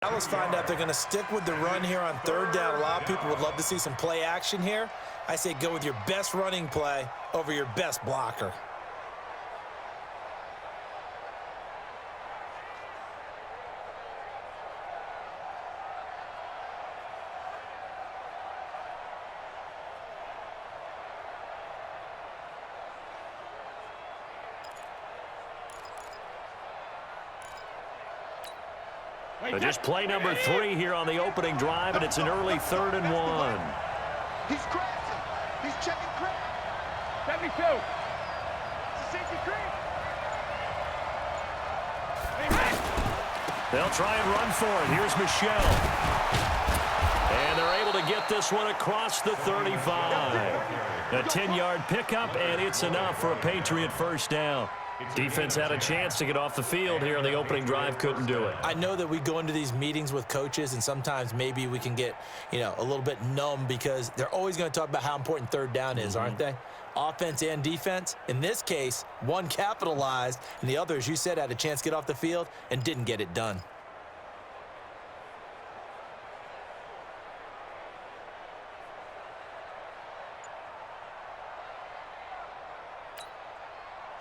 Now let's find out if they're going to stick with the run here on third down. A lot of people would love to see some play action here. I say go with your best running play over your best blocker. But just play number 3 here on the opening drive, and it's an early 3rd and 1. He's crashing. He's checking crash. 72. It's a safety creep. They'll try and run for it. Here's Michelle. And they're able to get this one across the 35. A 10-yard pickup, and it's enough for a Patriot first down. Defense had a chance to get off the field here on the opening drive, couldn't do it. I know that we go into these meetings with coaches, and sometimes maybe we can get, a little bit numb because they're always going to talk about how important third down is, aren't they? Offense and defense. In this case, one capitalized, and the other, as you said, had a chance to get off the field and didn't get it done.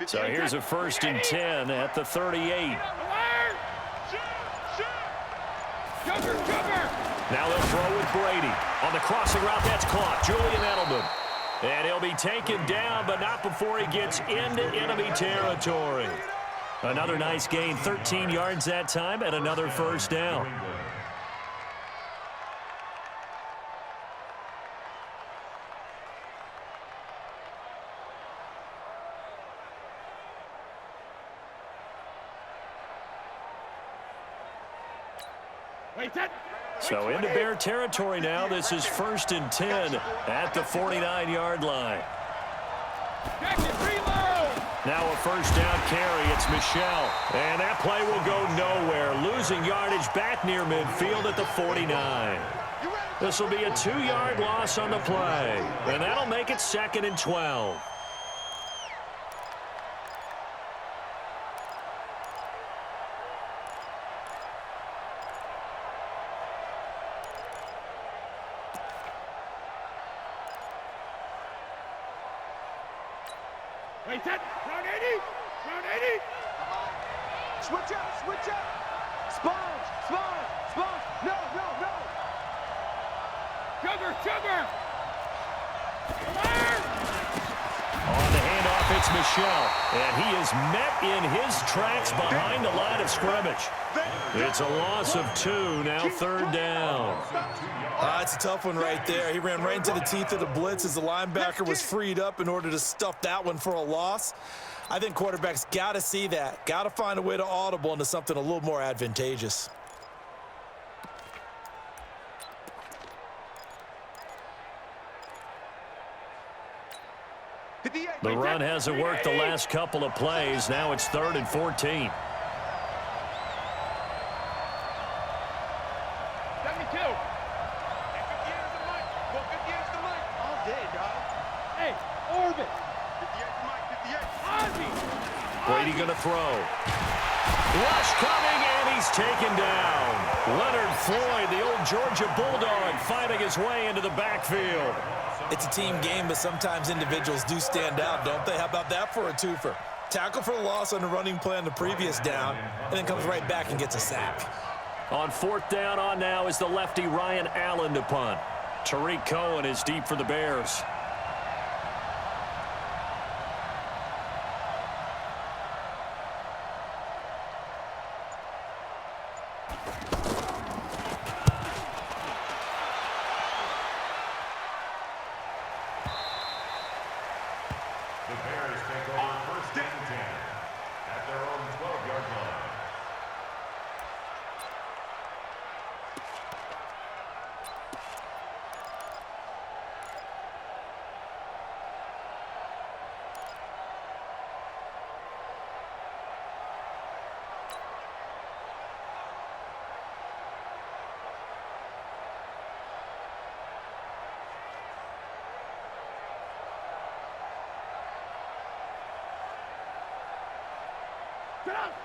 So here's a 1st and 10 at the 38. Now they'll throw with Brady. On the crossing route, that's caught. Julian Edelman. And he'll be taken down, but not before he gets into enemy territory. Another nice gain, 13 yards that time, and another first down. So into Bear territory now. This is 1st and 10 at the 49-yard line. Now a first down carry. It's Michelle. And that play will go nowhere. Losing yardage back near midfield at the 49. This will be a 2-yard loss on the play. And that'll make it 2nd and 12. Round 80. Switch up. Sponge. No. Sugar. On the handoff, it's Michelle. And he is met in his tracks behind the line of scrimmage. It's a loss of 2, now 3rd down. It's a tough one right there. He ran right into the teeth of the blitz as the linebacker was freed up in order to stuff that one for a loss. I think quarterbacks got to see that. Got to find a way to audible into something a little more advantageous. The run hasn't worked the last couple of plays. Now it's 3rd and 14. 72. All day, dog. Hey, orbit. 58. Brady going to throw. Rush coming, and he's taken down. Leonard Floyd, the old Georgia Bulldog, fighting his way into the backfield. It's a team game, but sometimes individuals do stand out, don't they? How about that for a twofer? Tackle for a loss on the running play on the previous down, and then comes right back and gets a sack. On 4th down on now is the lefty Ryan Allen to punt. Tariq Cohen is deep for the Bears.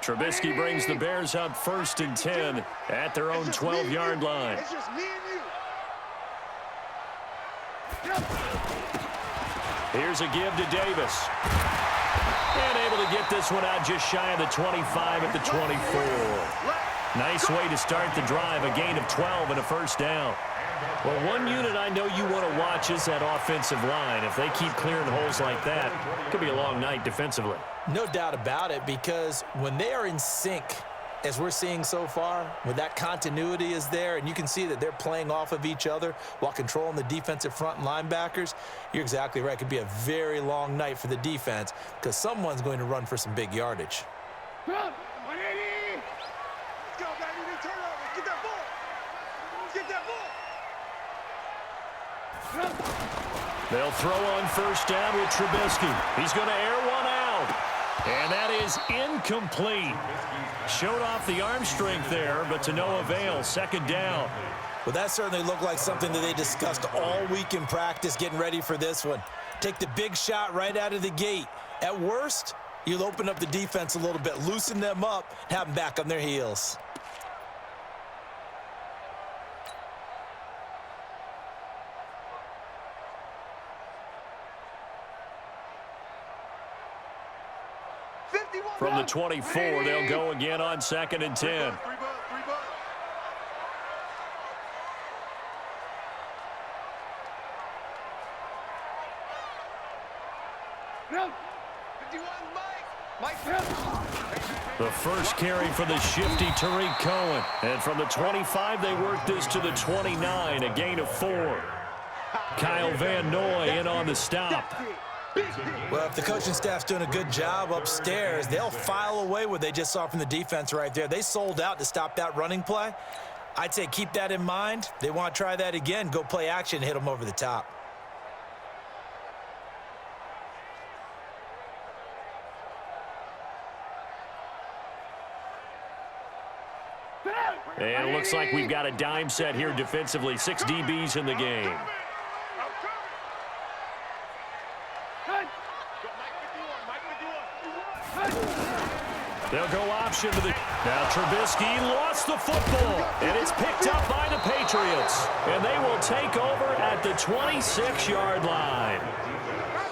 Trubisky brings the Bears up 1st and 10 at their own 12-yard line. It's just me and you. Here's a give to Davis. And able to get this one out just shy of the 25 at the 24. Nice way to start the drive, a gain of 12 and a 1st down. Well, one unit I know you want to watch is that offensive line. If they keep clearing holes like that, it could be a long night defensively. No doubt about it, because when they are in sync, as we're seeing so far, when that continuity is there and you can see that they're playing off of each other while controlling the defensive front and linebackers, you're exactly right. It could be a very long night for the defense because someone's going to run for some big yardage. Let's go, baby. They turn over. Get that ball. Get that ball. They'll throw on 1st down with Trubisky. He's going to air one out. And that is incomplete. Showed off the arm strength there, but to no avail. 2nd down. Well, that certainly looked like something that they discussed all week in practice getting ready for this one. Take the big shot right out of the gate. At worst, you'll open up the defense a little bit, loosen them up, and have them back on their heels. From the 24, they'll go again on 2nd and 10. The first carry for the shifty Tariq Cohen. And from the 25, they work this to the 29, a gain of 4. Kyle Van Noy in on the stop. Well, if the coaching staff's doing a good job upstairs, they'll file away what they just saw from the defense right there. They sold out to stop that running play. I'd say keep that in mind. They want to try that again, go play action, hit them over the top. And it looks like we've got a dime set here defensively. 6 DBs in the game. They'll go option to the... Now Trubisky lost the football, and it's picked up by the Patriots. And they will take over at the 26-yard line.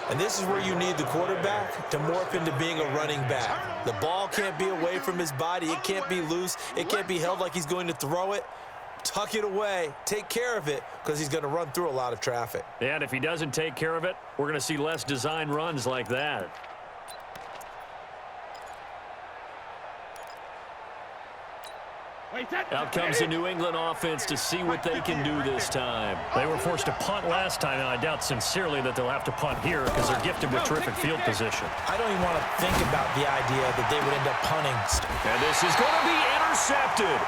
And this is where you need the quarterback to morph into being a running back. The ball can't be away from his body. It can't be loose. It can't be held like he's going to throw it. Tuck it away. Take care of it because he's going to run through a lot of traffic. And if he doesn't take care of it, we're going to see less design runs like that. Out comes the New England offense to see what they can do this time. They were forced to punt last time, and I doubt sincerely that they'll have to punt here because they're gifted with terrific field position. I don't even want to think about the idea that they would end up punting. And this is going to be intercepted.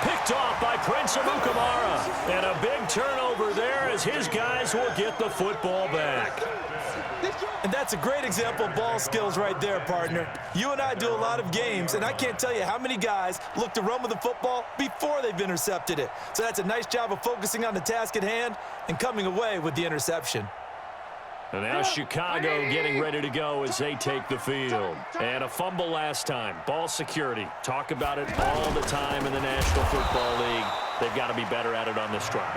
Picked off by Prince Amukamara. And a big turnover there as his guys will get the football back. And that's a great example of ball skills right there, partner. You and I do a lot of games, and I can't tell you how many guys look to run with the football before they've intercepted it. So that's a nice job of focusing on the task at hand and coming away with the interception. And now Chicago getting ready to go as they take the field. And a fumble last time. Ball security. Talk about it all the time in the National Football League. They've got to be better at it on this drive.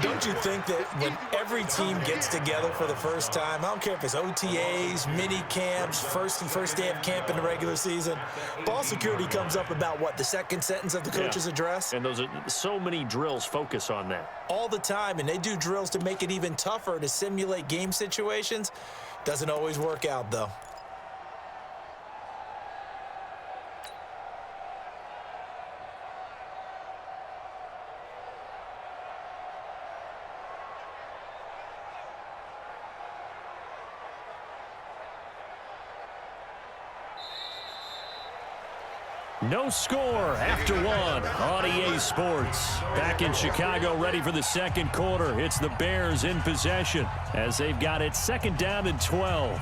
Don't you think that when every team gets together for the first time, I don't care if it's OTAs, mini camps, first day of camp in the regular season, ball security comes up about, what, the second sentence of the coach's address? And those are so many drills focus on that. All the time, and they do drills to make it even tougher to simulate game situations. Doesn't always work out, though. No score after one on EA Sports. Back in Chicago, ready for the second quarter. It's the Bears in possession as they've got it 2nd down and 12.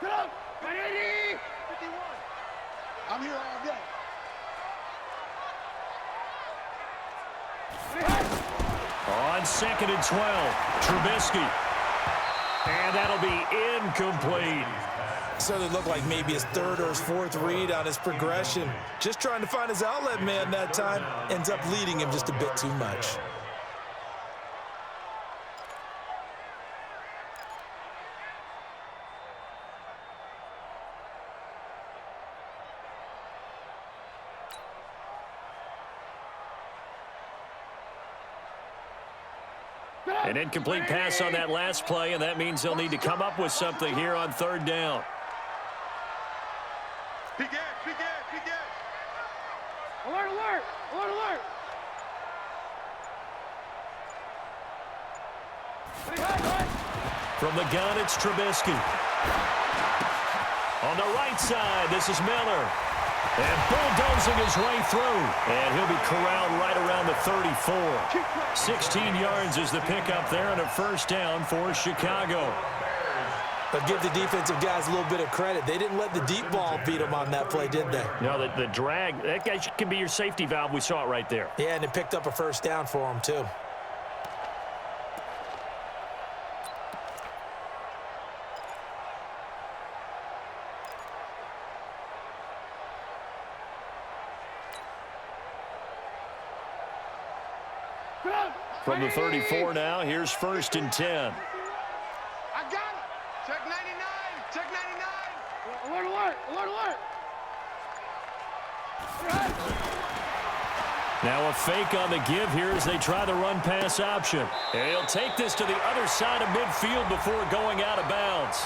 Get up! 180! 51. I'm here all day. On 2nd and 12, Trubisky. And that'll be incomplete. So it looked like maybe his third or his fourth read on his progression. Just trying to find his outlet man that time. Ends up leading him just a bit too much. An incomplete pass on that last play, and that means they'll need to come up with something here on 3rd down. Big edge, big edge, big edge. Alert, alert, alert, alert. From the gun, it's Trubisky. On the right side, this is Miller. And bulldozing his way through. And he'll be corralled right around the 34. 16 yards is the pickup there, and a 1st down for Chicago. But give the defensive guys a little bit of credit. They didn't let the deep ball beat them on that play, did they? No, the drag, that guy can be your safety valve. We saw it right there. Yeah, and it picked up a 1st down for them, too. From the 34 now, here's 1st and 10. I got it. Check 99. Check 99. Alert, alert, alert, alert. Now a fake on the give here as they try the run-pass option. And he'll take this to the other side of midfield before going out of bounds.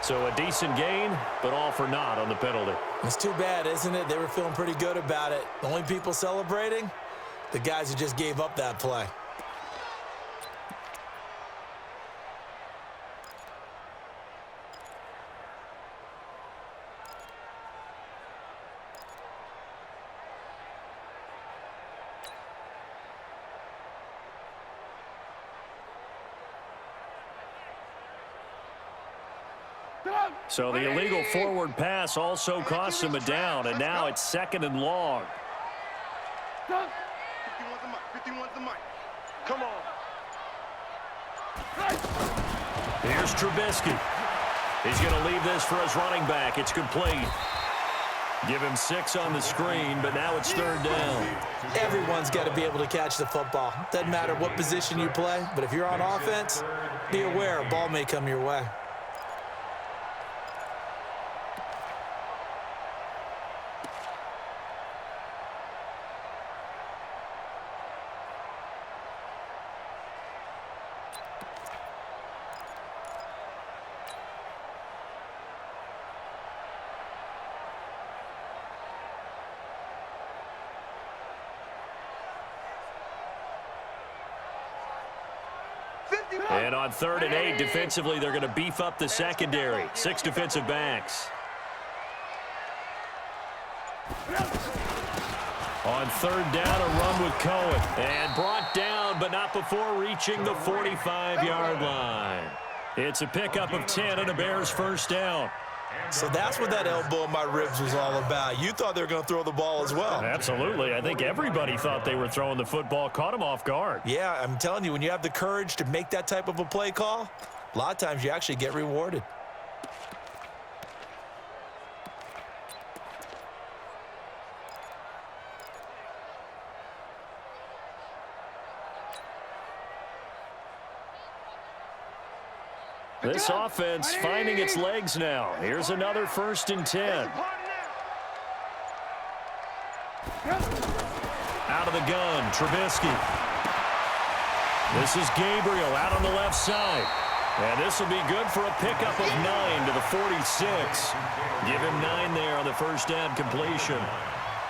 So a decent gain, but all for naught on the penalty. It's too bad, isn't it? They were feeling pretty good about it. The only people celebrating, the guys who just gave up that play. So the illegal forward pass also costs him a down, and now it's 2nd and long. 51's the mic. 51's the mic. Come on. Here's Trubisky. He's going to leave this for his running back. It's complete. Give him 6 on the screen, but now it's 3rd down. Everyone's got to be able to catch the football. Doesn't matter what position you play, but if you're on offense, be aware a ball may come your way. And on 3rd and 8, defensively, they're going to beef up the secondary. 6 defensive backs. On 3rd down, a run with Cohen. And brought down, but not before reaching the 45-yard line. It's a pickup of 10 and a Bears 1st down. So that's what that elbow in my ribs was all about. You thought they were going to throw the ball as well. Absolutely. I think everybody thought they were throwing the football, caught him off guard. Yeah, I'm telling you, when you have the courage to make that type of a play call, a lot of times you actually get rewarded. This offense finding its legs now. Here's another 1st and 10. Out of the gun, Trubisky. This is Gabriel out on the left side. And this will be good for a pickup of 9 to the 46. Give him 9 there on the 1st down completion.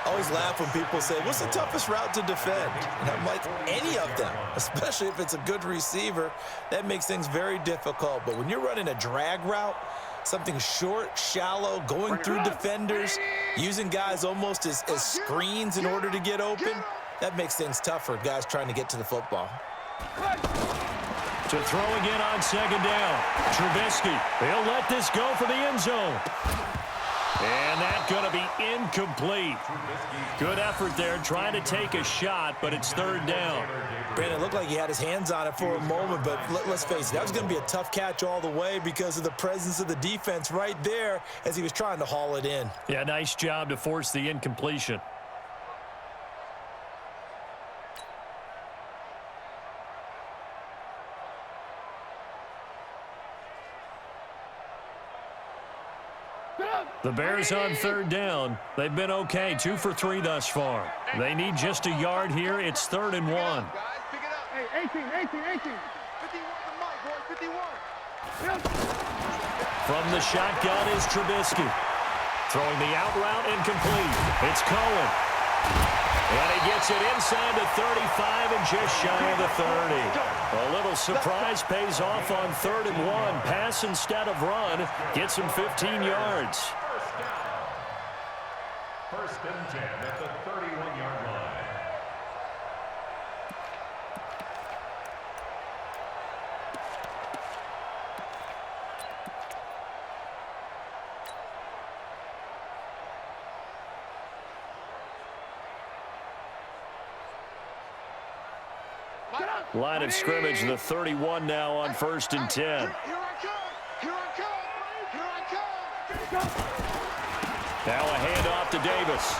I always laugh when people say, what's the toughest route to defend? And I'm like, any of them, especially if it's a good receiver. That makes things very difficult. But when you're running a drag route, something short, shallow, going through defenders, using guys almost as screens in order to get open, that makes things tough for guys trying to get to the football. To throw again on second down. Trubisky, he'll let this go for the end zone. And that's going to be incomplete. Good effort there trying to take a shot, but it's third down. Brandon, it looked like he had his hands on it for a moment, but let's face it, that was going to be a tough catch all the way because of the presence of the defense right there as he was trying to haul it in. Yeah, nice job to force the incompletion. The Bears on third down. They've been okay, 2 for 3 thus far. They need just a yard here. It's 3rd and 1. Guys, pick it up. Hey, 18. 51 to Mike, boys, 51. From the shotgun is Trubisky. Throwing the out route incomplete. It's Cohen. And he gets it inside the 35 and just shy of the 30. A little surprise pays off on 3rd and 1. Pass instead of run. Gets him 15 yards. First and 10 at the 31-yard line. Line of scrimmage, the 31 now on 1st and 10. Here I come. Now a handoff to Davis.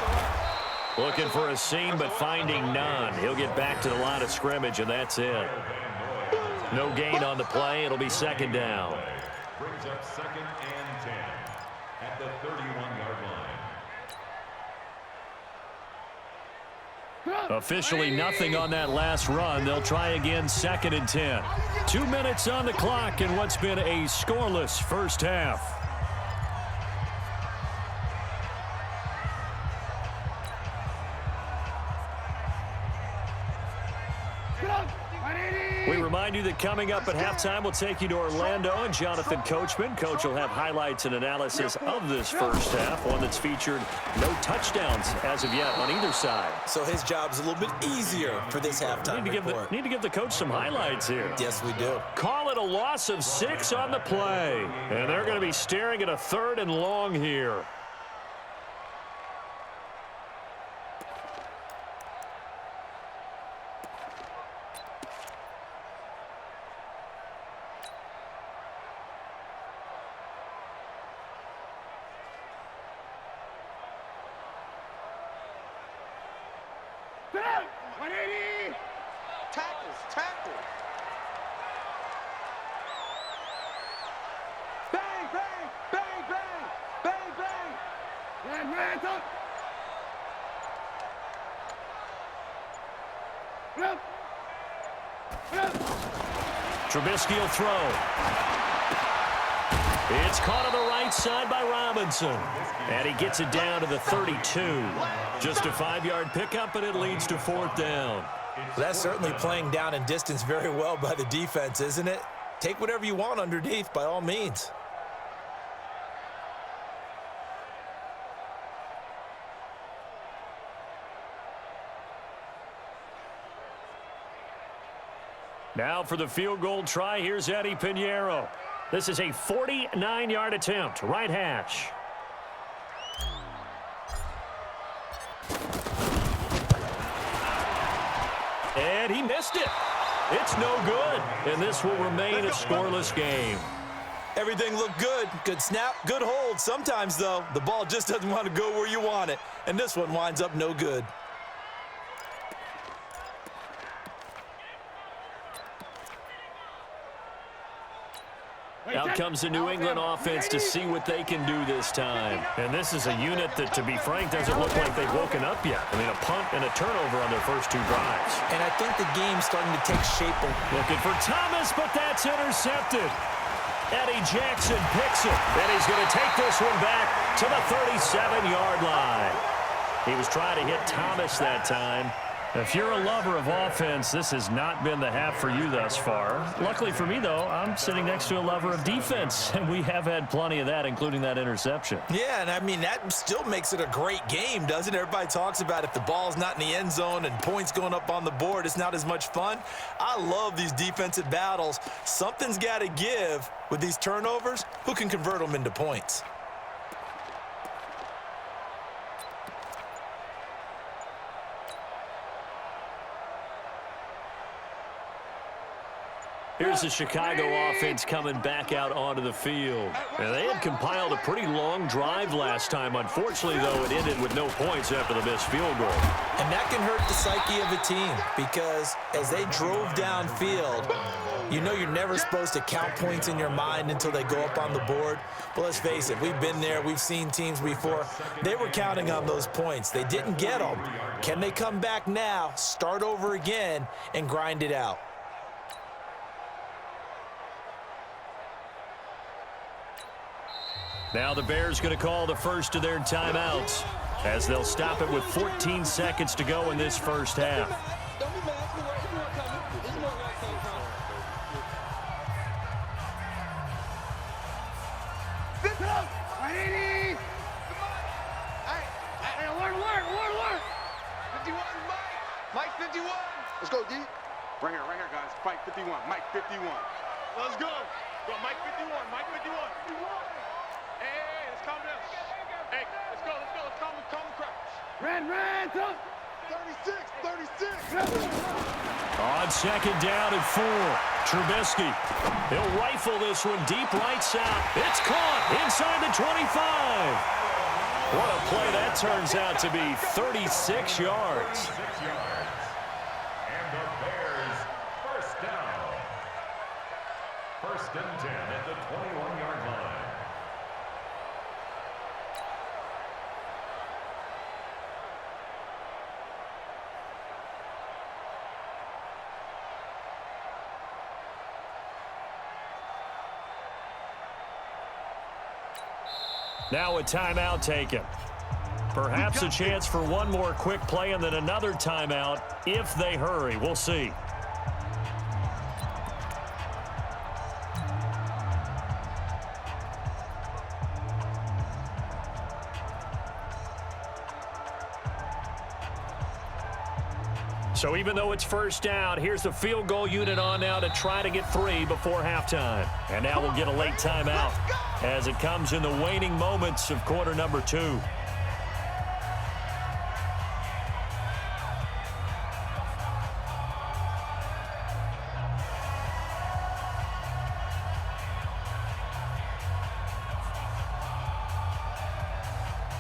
Looking for a seam, but finding none. He'll get back to the line of scrimmage, and that's it. No gain on the play. It'll be 2nd down. Brings up 2nd and 10 at the 31-yard line. Officially nothing on that last run. They'll try again 2nd and 10. 2 minutes on the clock in what's been a scoreless first half. We remind you that coming up at halftime, we'll take you to Orlando and Jonathan Coachman. Coach will have highlights and analysis of this first half, one that's featured no touchdowns as of yet on either side. So his job's a little bit easier for this halftime report. Need to give the coach some highlights here. Yes, we do. Call it a loss of 6 on the play. And they're going to be staring at a 3rd and long here. Tackle. Bang. Hands up. Trubisky will throw. It's caught on the right side by Robinson. And he gets it down to the 32. Just a 5-yard pickup, and it leads to 4th down. Well, that's certainly playing down and distance very well by the defense, isn't it? Take whatever you want underneath, by all means. Now for the field goal try, here's Eddie Pinheiro. This is a 49-yard attempt, right hash. And he missed it. It's no good, and this will remain a scoreless game. Everything looked good. Good snap, good hold. Sometimes, though, the ball just doesn't want to go where you want it, and this one winds up no good. Out comes the New England offense to see what they can do this time. And this is a unit that, to be frank, doesn't look like they've woken up yet. I mean, a punt and a turnover on their first 2 drives. And I think the game's starting to take shape. Looking for Thomas, but that's intercepted. Eddie Jackson picks it, and he's going to take this one back to the 37-yard line. He was trying to hit Thomas that time, If you're a lover of offense, this has not been the half for you thus far. Luckily for me, though, I'm sitting next to a lover of defense, and we have had plenty of that, including that interception. Yeah, and I mean, that still makes it a great game, doesn't it? Everybody talks about if the ball's not in the end zone and points going up on the board, it's not as much fun. I love these defensive battles. Something's got to give with these turnovers. Who can convert them into points? Here's the Chicago offense coming back out onto the field. And they had compiled a pretty long drive last time. Unfortunately, though, it ended with no points after the missed field goal. And that can hurt the psyche of a team because as they drove downfield, you know you're never supposed to count points in your mind until they go up on the board. But let's face it, we've been there. We've seen teams before. They were counting on those points. They didn't get them. Can they come back now, start over again, and grind it out? Now the Bears going to call the first of their timeouts as they'll stop it with 14 seconds to go in this first half. Mike 51. Let's go, D. Right here, guys. Fight 51. Mike 51. Let's go. Go, Mike 51. Mike 51. Hey, let's calm down. Hey, let's go. Let's calm the crowd. Ran, up. 36. On second down and 4, Trubisky. He'll rifle this one deep right side. It's caught inside the 25. What a play that turns out to be, 36 yards. And the Bears first down. First and 10 at the 21-yard line. Now a timeout taken. Perhaps a chance for one more quick play and then another timeout if they hurry. We'll see. So even though it's first down, here's the field goal unit on now to try to get 3 before halftime. And now we'll get a late timeout as it comes in the waning moments of quarter number 2.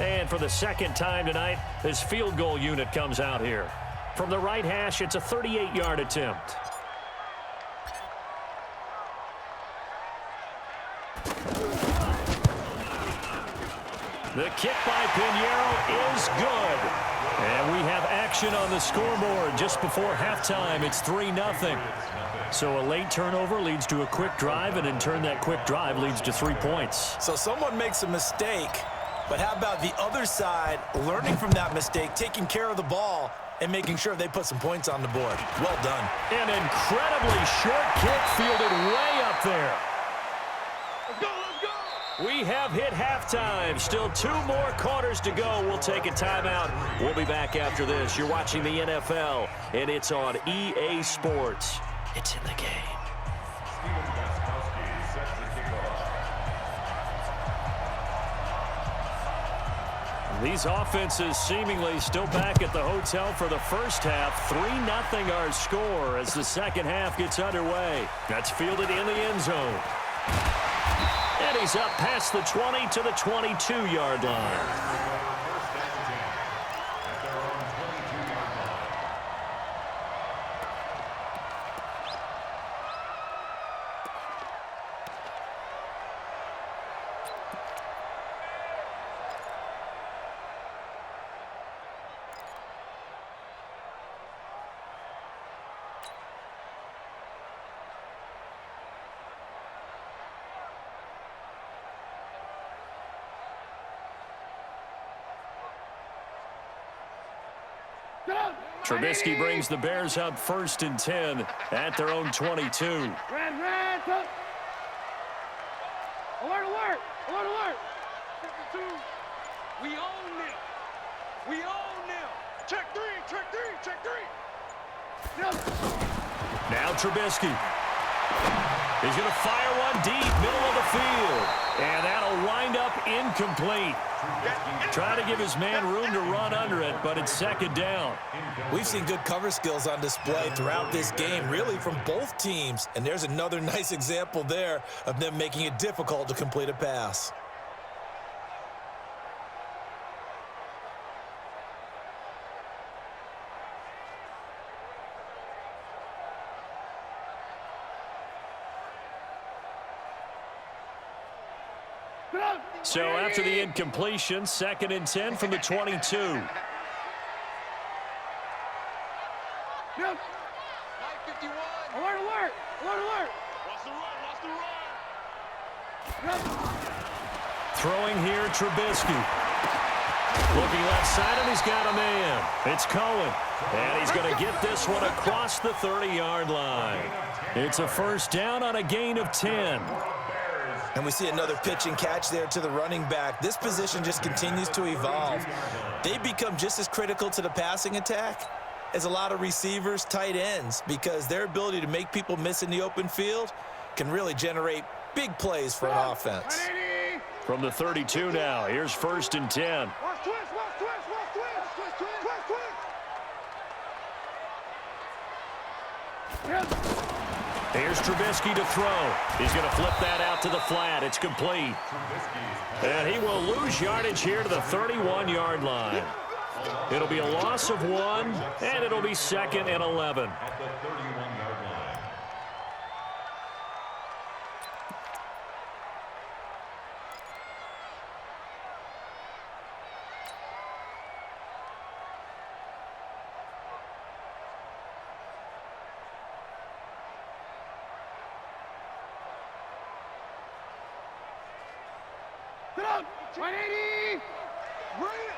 And for the second time tonight, this field goal unit comes out here. From the right hash, it's a 38-yard attempt. The kick by Pinheiro is good. And we have action on the scoreboard just before halftime. It's 3-0. So a late turnover leads to a quick drive, and in turn that quick drive leads to 3 points. So someone makes a mistake, but how about the other side learning from that mistake, taking care of the ball, and making sure they put some points on the board. Well done. An incredibly short kick fielded way up there. Let's go. We have hit halftime. Still 2 more quarters to go. We'll take a timeout. We'll be back after this. You're watching the NFL, and it's on EA Sports. It's in the game. These offenses seemingly still back at the hotel for the first half. 3-0 our score as the second half gets underway. That's fielded in the end zone. And he's up past the 20 to the 22-yard line. Trubisky brings the Bears up 1st and 10 at their own 22. Alert, alert! Alert, alert! 52. We own them. We own them. Check three, check three, check three. Now Trubisky. He's going to fire one deep, middle of the field. And that'll wind up incomplete. Trying to give his man room to run under it, but it's 2nd down. We've seen good cover skills on display throughout this game, really from both teams. And there's another nice example there of them making it difficult to complete a pass. So after the incompletion, 2nd and 10 from the 22. Mike 51. Alert, alert! Alert, alert! Lost the run, lost the run. Throwing here, Trubisky. Looking left side, and he's got a man. It's Cohen. And he's going to get this one across the 30-yard line. It's a 1st down on a gain of 10. And we see another pitch and catch there to the running back. This position just continues to evolve. They become just as critical to the passing attack as a lot of receivers, tight ends, because their ability to make people miss in the open field can really generate big plays for an offense. From the 32 now, here's 1st and 10. Watch twist, watch twist, watch twist, twist, twist, twist, twist. Here's Trubisky to throw. He's going to flip that out to the flat. It's complete. And he will lose yardage here to the 31-yard line. It'll be a loss of 1, and it'll be 2nd and 11. At the 31-yard line. Get up! 180!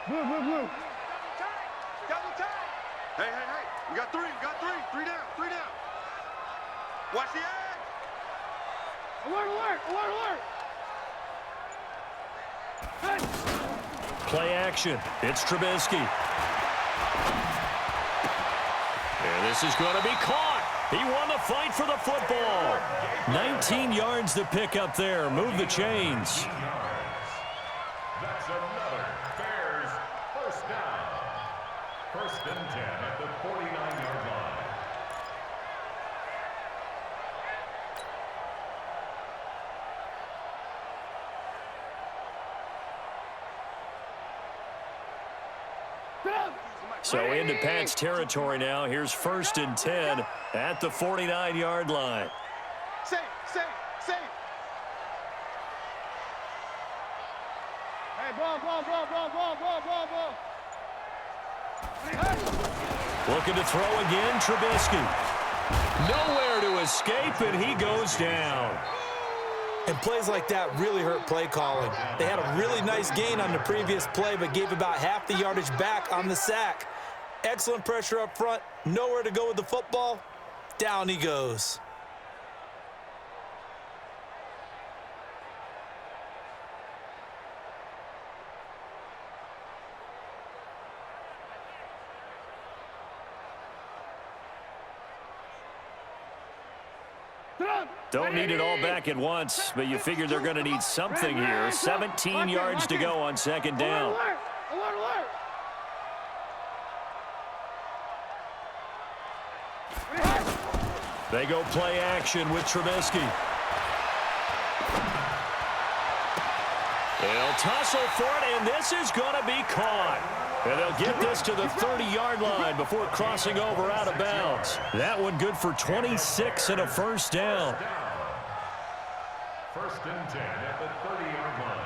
Blue, blue, blue. Double time. Hey, hey, hey. We got three. We got three. Three down. Three down. Watch the edge. Alert, alert, alert, alert. Hey. Play action. It's Trubisky. And this is going to be caught. He won the fight for the football. 19 yards to pick up there. Move the chains. That's another Bears 1st down. 1st and 10 at the 49-yard line. So into Pat's territory now. Here's 1st and 10 at the 49-yard line. Safe, safe, safe. Hey, ball, ball, ball, ball, ball, ball, ball, ball. Hey. Looking to throw again, Trubisky. Nowhere to escape, and he goes down. And plays like that really hurt play calling. They had a really nice gain on the previous play, but gave about half the yardage back on the sack. Excellent pressure up front. Nowhere to go with the football. Down he goes. Don't need it all back at once, but you figure they're going to need something here. 17 yards to go on 2nd down. Alert, alert, alert. They go play action with Trubisky. They'll tussle for it, and this is going to be caught. And they'll get this to the 30-yard line before crossing over out of bounds. That one good for 26 and a 1st down. 1st and 10 at the 30-yard line.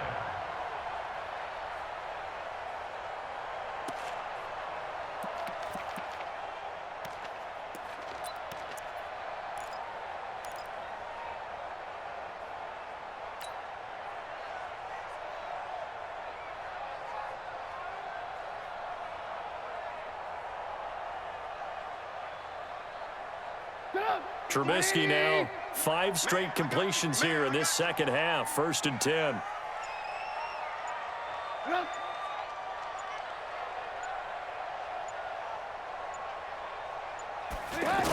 Trubisky now 5 straight completions here in this second half. 1st and 10.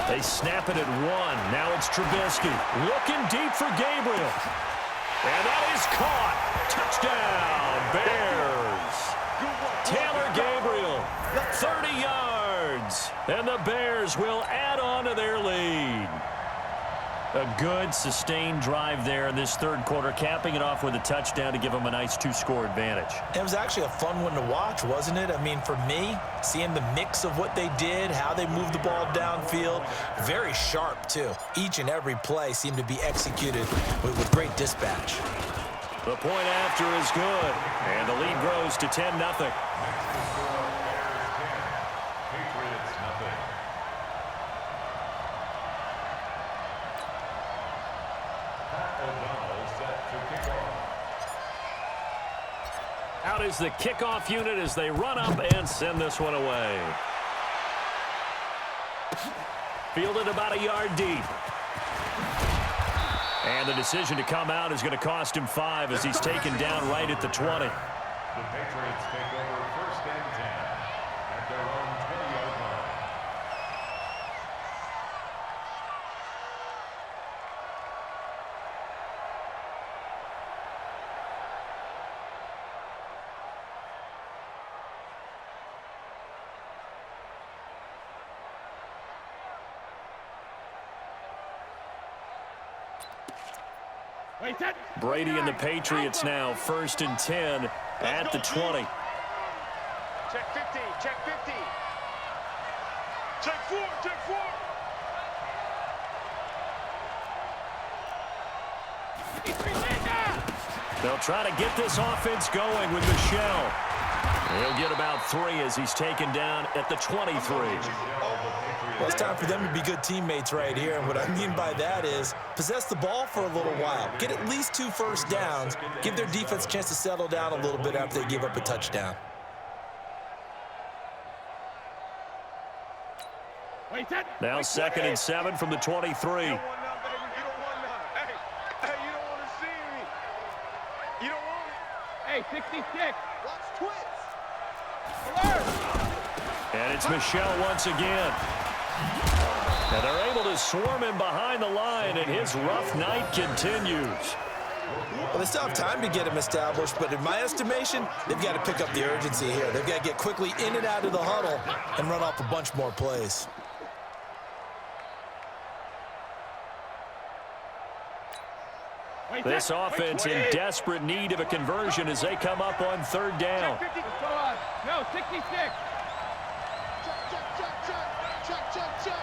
They snap it at 1. Now it's Trubisky looking deep for Gabriel. And that is caught. Touchdown, Bears. Taylor Gabriel, 30 yards. And the Bears will add on to their lead. A good, sustained drive there in this third quarter, capping it off with a touchdown to give them a nice 2-score advantage. It was actually a fun one to watch, wasn't it? I mean, for me, seeing the mix of what they did, how they moved the ball downfield, very sharp, too. Each and every play seemed to be executed with great dispatch. The point after is good, and the lead grows to 10-0. Out is the kickoff unit as they run up and send this one away. Fielded about a yard deep. And the decision to come out is going to cost him 5 as he's taken down right at the 20. The Patriots take over 1st and 10 at their own 20-yard line. Brady and the Patriots now 1st and 10 at the 20. Check 50, check 50. Check 4, check 4. They'll try to get this offense going with Michel. He'll get about 3 as he's taken down at the 23. Well, it's time for them to be good teammates right here. And what I mean by that is possess the ball for a little while. Get at least 2 first downs. Give their defense a chance to settle down a little bit after they give up a touchdown. Now 2nd and 7 from the 23. You don't want none, baby. You don't want none. Hey, you don't want to see me. You don't want it. Hey, 66. Watch twins. Alert. And it's Michel once again. And they're able to swarm him behind the line, and his rough night continues. Well, they still have time to get him established, but in my estimation, they've got to pick up the urgency here. They've got to get quickly in and out of the huddle and run off a bunch more plays. This offense in desperate need of a conversion as they come up on 3rd down. No, 66. Check.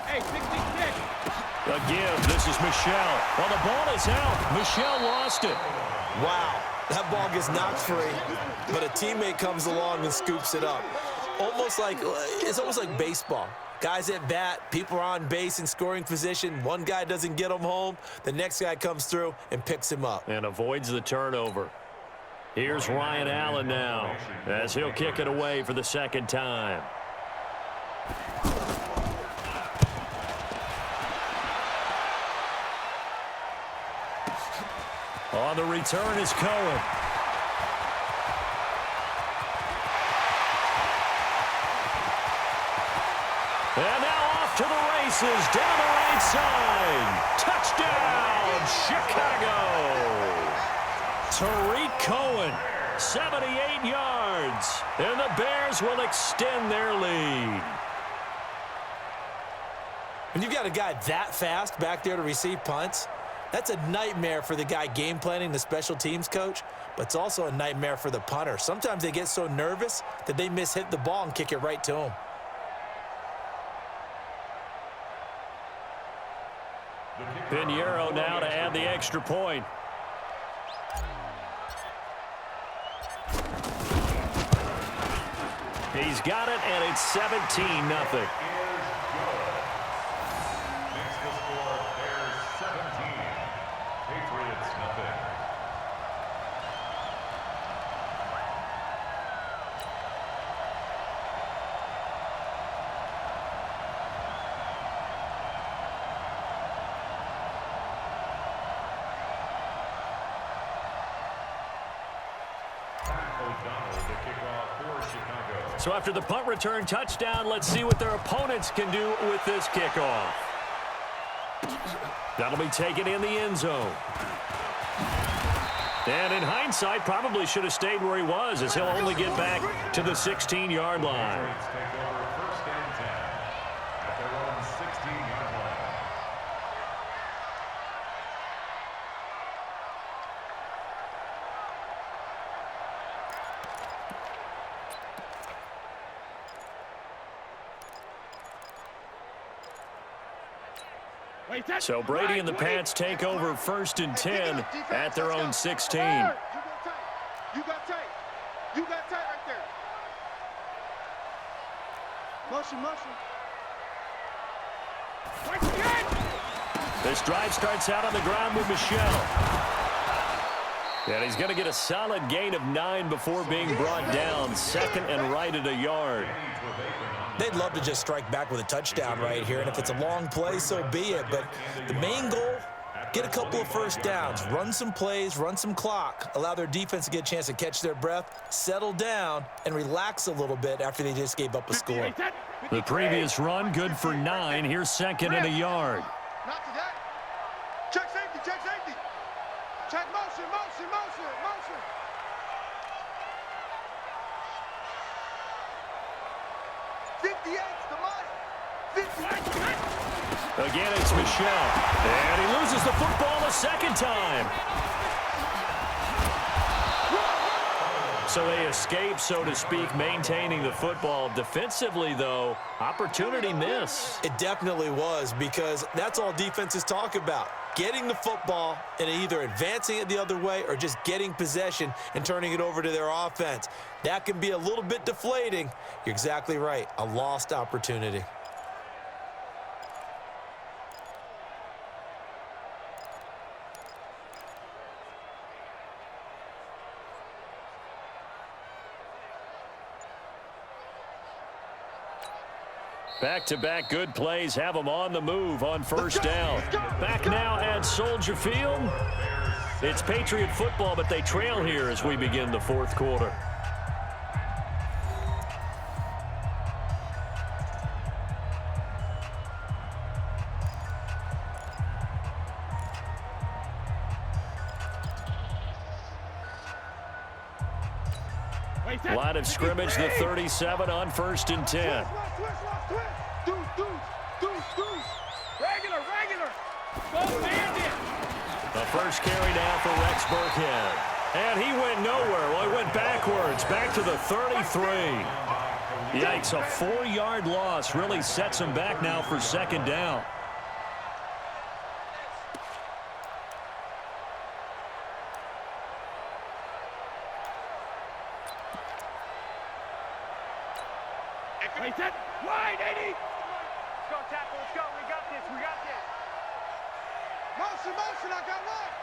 Hey, 66. Again, this is Michel. Well, the ball is out. Michel lost it. Wow, that ball gets knocked free, but a teammate comes along and scoops it up. It's almost like baseball. Guys at bat, people are on base in scoring position. One guy doesn't get him home. The next guy comes through and picks him up. And avoids the turnover. Here's Ryan Allen now as he'll kick it away for the 2nd time. On the return is Cohen. And now off to the races down the right side. Touchdown, Chicago. Tariq Cohen, 78 yards. And the Bears will extend their lead. When you've got a guy that fast back there to receive punts, that's a nightmare for the guy game planning, the special teams coach, but it's also a nightmare for the punter. Sometimes they get so nervous that they hit the ball and kick it right to him. Pinheiro now to add the extra point. He's got it, and it's 17-0. to kick off for Chicago. So after the punt return touchdown, let's see what their opponents can do with this kickoff. That'll be taken in the end zone. And in hindsight, probably should have stayed where he was, as he'll only get back to the 16-yard line. Patriots take over first and 10 at their own 16-yard line. So Brady and the Pats take over first and 10 at their own 16. You got tight. You got tight right there. Motion. This drive starts out on the ground with Michel. And he's going to get a solid gain of 9 before being brought down, second and right at a yard. They'd love to just strike back with a touchdown right here, and if it's a long play, so be it. But the main goal, get a couple of first downs, run some plays, run some clock, allow their defense to get a chance to catch their breath, settle down, and relax a little bit after they just gave up a score. The previous run, good for 9. Here's second and a yard. Not to that. Check safety. Check motion. 58's the money. 58. Again, it's Michel. And he loses the football a second time. So they escape, so to speak, maintaining the football. Defensively, though, opportunity miss. It definitely was, because that's all defenses talk about. Getting the football and either advancing it the other way or just getting possession and turning it over to their offense. That can be a little bit deflating. You're exactly right. A lost opportunity. Back-to-back good plays have them on the move on first down. Back now at Soldier Field. It's Patriot football, but they trail here as we begin the fourth quarter. Line of scrimmage, the 37 on first and 10. Regular. Go bandit. The first carry now for Rex Burkhead. And he went nowhere. Well, he went backwards, back to the 33. Yikes, a 4-yard loss really sets him back now for second down. Wide, 80. Let's go, tackle. Let's go. We got this. Motion. I got one.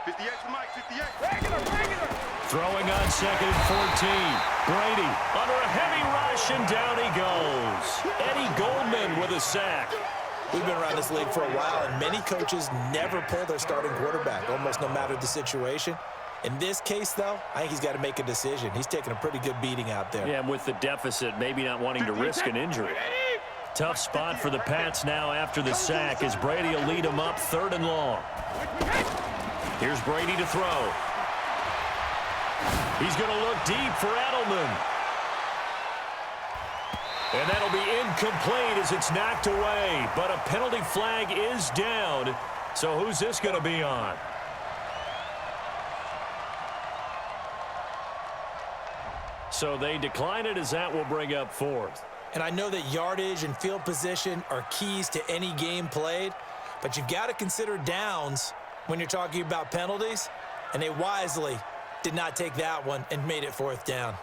58 to Mike. 58. Regular. Throwing on second and 14. Brady under a heavy rush, and down he goes. Eddie Goldman with a sack. We've been around this league for a while, and many coaches never pull their starting quarterback, almost no matter the situation. In this case, though, I think he's got to make a decision. He's taking a pretty good beating out there. Yeah, and with the deficit, maybe not wanting to risk an injury. Tough spot for the Pats now after the sack, as Brady will lead them up third and long. Here's Brady to throw. He's going to look deep for Edelman. And that'll be incomplete as it's knocked away. But a penalty flag is down. So who's this going to be on? So they decline it, as that will bring up fourth. And I know that yardage and field position are keys to any game played, but you've got to consider downs when you're talking about penalties, and they wisely did not take that one and made it fourth down.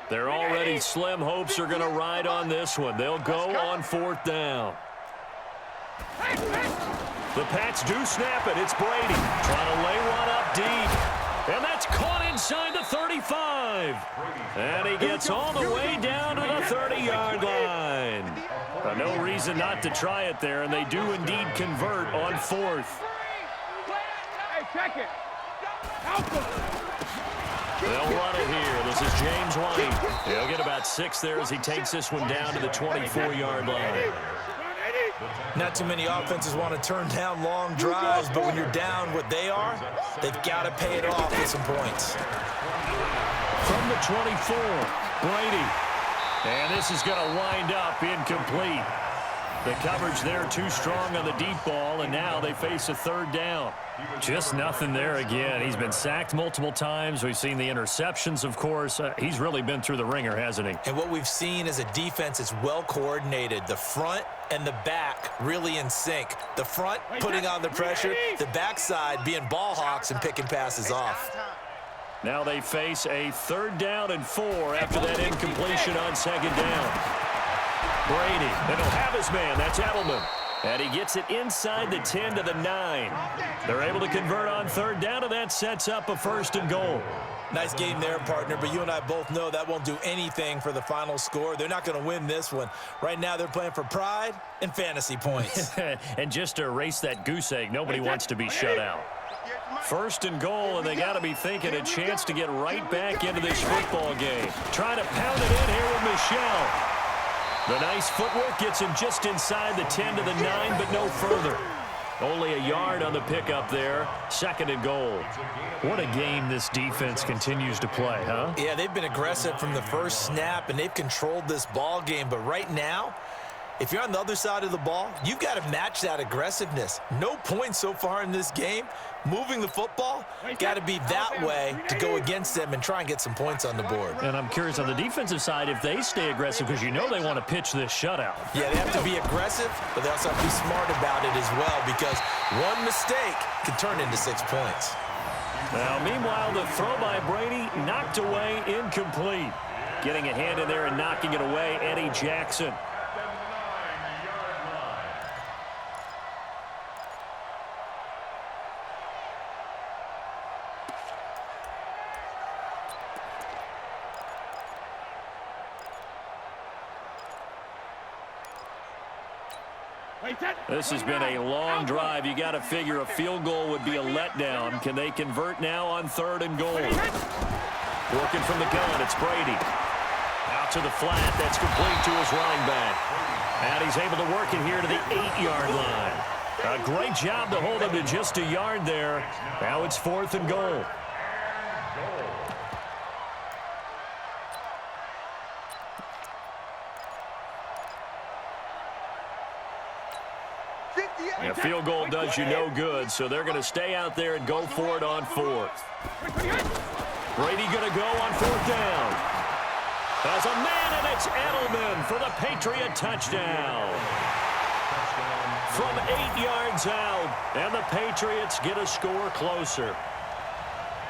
They're already slim hopes are going to ride on this one. They'll go on fourth down. The Pats do snap it. It's Brady trying to lay one up deep. And that's caught inside the 35. And he gets all the way down to the 30-yard line. No reason not to try it there, and they do indeed convert on 4th. Hey, check it. They'll run it here. This is James White. He'll get about 6 there as he takes this one down to the 24-yard line. Not too many offenses want to turn down long drives, but when you're down what they are, they've got to pay it off with some points. From the 24, Brady. And this is going to wind up incomplete. The coverage there too strong on the deep ball, and now they face a 3rd down. Just nothing there again. He's been sacked multiple times. We've seen the interceptions, of course. He's really been through the ringer, hasn't he? And what we've seen is a defense that's well coordinated. The front and the back really in sync. The front putting on the pressure, the backside being ball hawks and picking passes off. Now they face a 3rd down and 4 after that incompletion on 2nd down. Brady, and he'll have his man. That's Edelman. And he gets it inside the 10 to the 9. They're able to convert on 3rd down, and that sets up a 1st and goal. Nice game there, partner, but you and I both know that won't do anything for the final score. They're not going to win this one. Right now they're playing for pride and fantasy points. And just to erase that goose egg, nobody wants to be shut out. 1st and goal, and they got to be thinking a chance to get right back into this football game. Trying to pound it in here with Michel. The nice footwork gets him just inside the 10 to the 9, but no further. Only a yard on the pickup there. 2nd and goal. What a game this defense continues to play, huh? Yeah, they've been aggressive from the first snap, and they've controlled this ball game. But right now, if you're on the other side of the ball, you've got to match that aggressiveness. No points so far in this game. Moving the football, got to be that way to go against them and try and get some points on the board. And I'm curious on the defensive side if they stay aggressive, because you know they want to pitch this shutout. Yeah, they have to be aggressive, but they also have to be smart about it as well, because one mistake can turn into 6 points. Now, meanwhile, the throw by Brady knocked away, incomplete. Getting a hand in there and knocking it away, Eddie Jackson. This has been a long drive. You got to figure a field goal would be a letdown. Can they convert now on 3rd and goal? Working from the gun, it's Brady. Out to the flat. That's complete to his running back. And he's able to work it here to the 8-yard line. A great job to hold him to just a yard there. Now it's 4th and goal. A field goal does you no good, so they're going to stay out there and go for it on 4th. Brady going to go on 4th down. There's a man, and it's Edelman for the Patriot touchdown. From 8 yards out, and the Patriots get a score closer.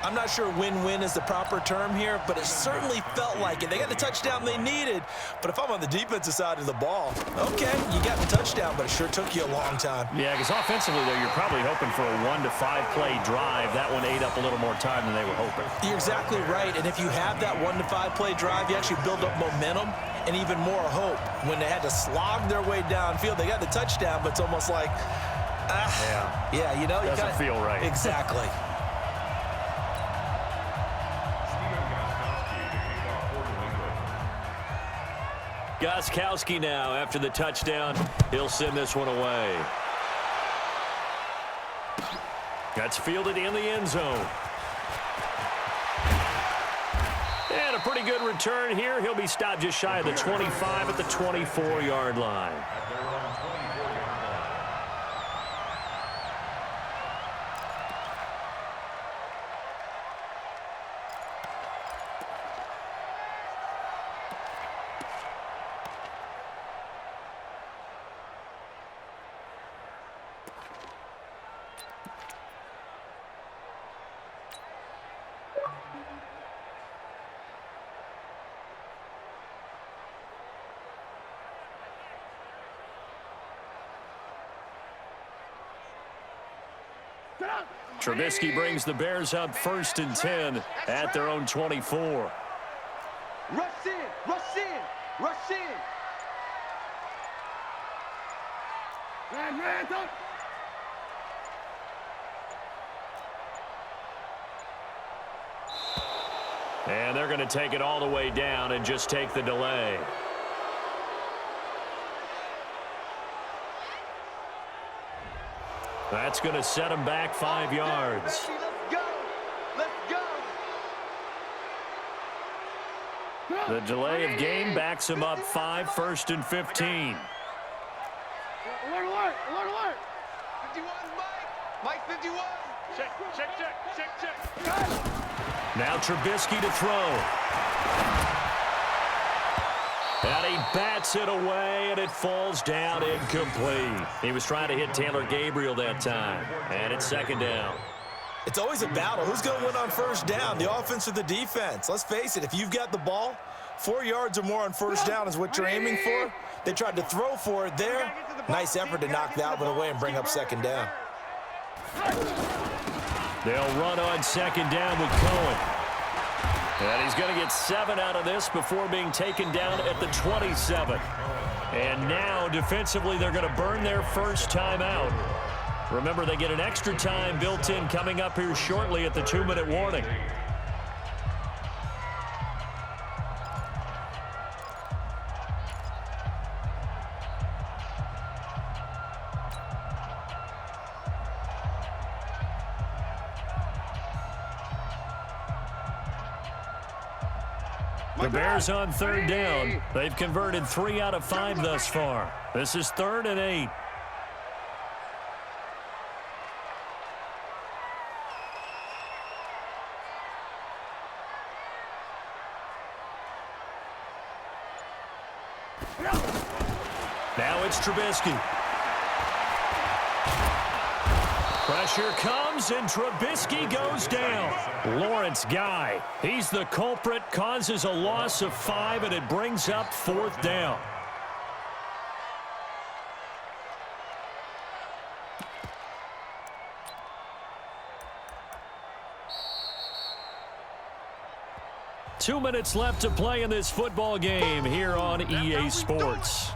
I'm not sure win-win is the proper term here, but it certainly felt like it. They got the touchdown they needed, but if I'm on the defensive side of the ball, okay, you got the touchdown, but it sure took you a long time. Yeah, because offensively, though, you're probably hoping for a 1 to 5 play drive. That one ate up a little more time than they were hoping. You're exactly right, and if you have that 1 to 5 play drive, you actually build up momentum and even more hope. When they had to slog their way downfield, they got the touchdown, but it's almost like, yeah, you know, you doesn't feel right. Exactly. Gostkowski now, after the touchdown, he'll send this one away. That's fielded in the end zone. And a pretty good return here. He'll be stopped just shy of the 25 at the 24-yard line. Trubisky brings the Bears up 1st and 10 at their own 24. Rush in, rush in, rush in. Man, up. And they're going to take it all the way down and just take the delay. That's going to set them back 5 yards. Let's go. Let's go. The delay of game backs them up 5, 1st and 15. Alert, alert, alert, alert. 51, Mike 51. Check. Now Trubisky to throw. And he bats it away, and it falls down incomplete. He was trying to hit Taylor Gabriel that time, and it's 2nd down. It's always a battle. Who's going to win on 1st down, the offense or the defense? Let's face it, if you've got the ball, 4 yards or more on 1st down is what you're aiming for. They tried to throw for it there. Nice effort to knock that one away and bring up 2nd down. They'll run on 2nd down with Cohen. And he's going to get 7 out of this before being taken down at the 27. And now, defensively, they're going to burn their first time out. Remember, they get an extra time built in coming up here shortly at the 2-minute warning. The Bears on 3rd down. They've converted 3 out of 5 thus far. This is 3rd and 8. Now it's Trubisky. Pressure comes, and Trubisky goes down. Lawrence Guy, he's the culprit, causes a loss of 5, and it brings up 4th down. Two minutes left to play in this football game here on EA Sports.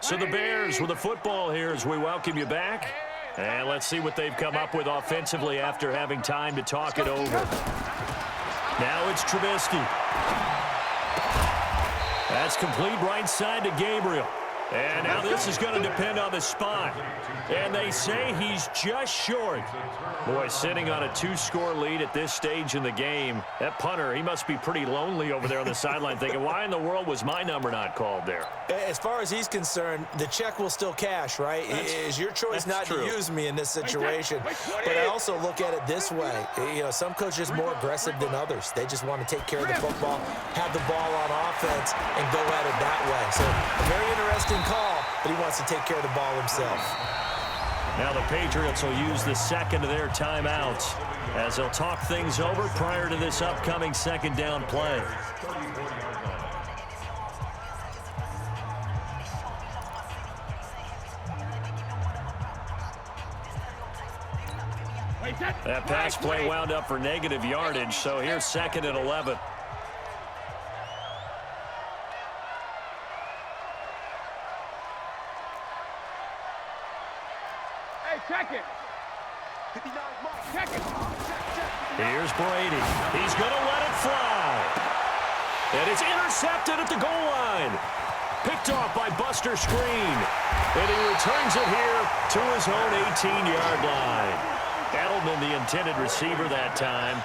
So the Bears with the football here as we welcome you back. And let's see what they've come up with offensively after having time to talk it over. Now it's Trubisky. That's complete right side to Gabriel. And now this is going to depend on the spot. And they say he's just short. Boy, sitting on a 2-score lead at this stage in the game, that punter, he must be pretty lonely over there on the sideline thinking, why in the world was my number not called there? As far as he's concerned, the check will still cash, right? It's your choice not to use me in this situation. But I also look at it this way. You know, some coaches are more aggressive than others. They just want to take care of the football, have the ball on offense, and go at it that way. So a very interesting call, but he wants to take care of the ball himself. Now the Patriots will use the second of their timeouts as they'll talk things over prior to this upcoming 2nd down play. That pass play wound up for negative yardage, so here's 2nd and 11. Check it. 59, check it. Here's Brady. He's going to let it fly. And it's intercepted at the goal line. Picked off by Buster Screen. And he returns it here to his own 18-yard line. Edelman, the intended receiver that time.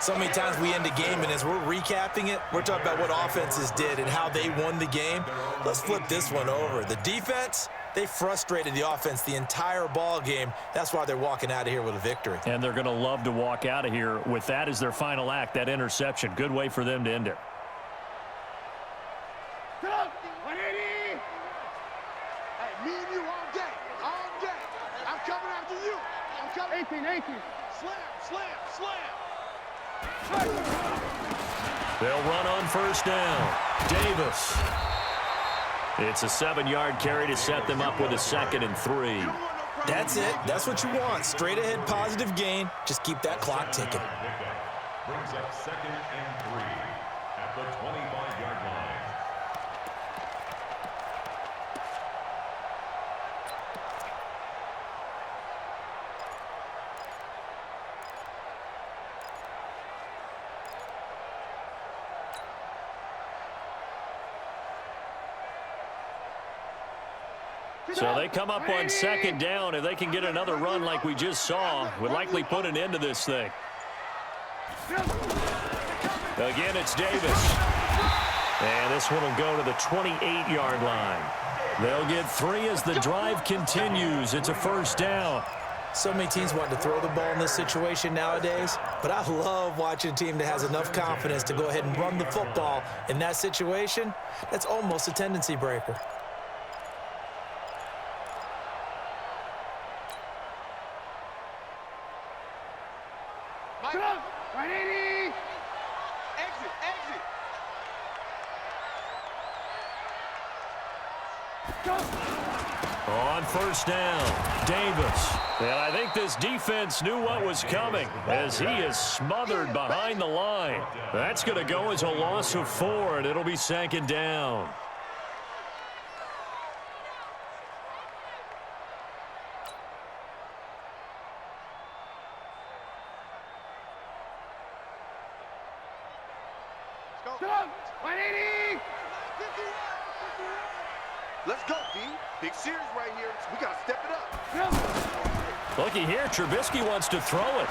So many times we end a game, and as we're recapping it, we're talking about what offenses did and how they won the game. Let's flip this one over. The defense, they frustrated the offense the entire ball game. That's why they're walking out of here with a victory. And they're going to love to walk out of here with that as their final act, that interception. Good way for them to end it. Get up! 180! Hey, me and you all day. All day. I'm coming after you. I'm coming. 18. Slam. They'll run on first down. Davis. It's a 7-yard carry to set them up with a 2nd and 3. That's it. That's what you want. Straight ahead, positive gain. Just keep that clock ticking. Brings up 2nd and 3 at the 25-yard line. So they come up on 2nd down. If they can get another run like we just saw, would likely put an end to this thing. Again, it's Davis. And this one will go to the 28-yard line. They'll get 3 as the drive continues. It's a first down. So many teams want to throw the ball in this situation nowadays, but I love watching a team that has enough confidence to go ahead and run the football in that situation. That's almost a tendency breaker. Get up! 180! Exit! Go! On first down, Davis. And I think this defense knew what was coming as he is smothered behind the line. That's going to go as a loss of 4, and it'll be 2nd down. Get up! 180! Let's go, D. Big series right here. We got to step it up. Looky here, Trubisky wants to throw it.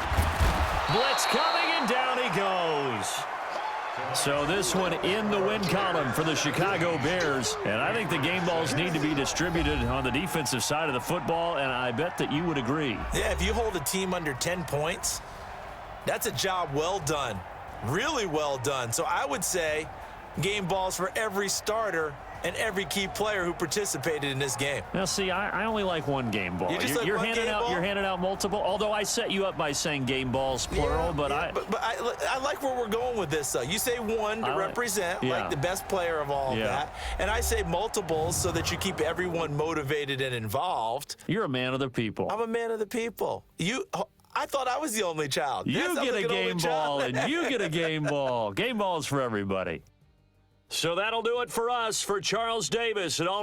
Blitz coming, and down he goes. So this one in the win column for the Chicago Bears. And I think the game balls need to be distributed on the defensive side of the football, and I bet that you would agree. Yeah, if you hold a team under 10 points, that's a job well done. Really well done. So I would say game balls for every starter and every key player who participated in this game. Now, see, I only like one game ball. You're handing out multiple. Although I set you up by saying game balls plural, but I like where we're going with this, though. You say one to represent, like the best player of all of that, and I say multiples so that you keep everyone motivated and involved. You're a man of the people. I'm a man of the people. I thought I was the only child. You get a game ball, and you get a game ball. Game balls for everybody. So that'll do it for us. For Charles Davis and all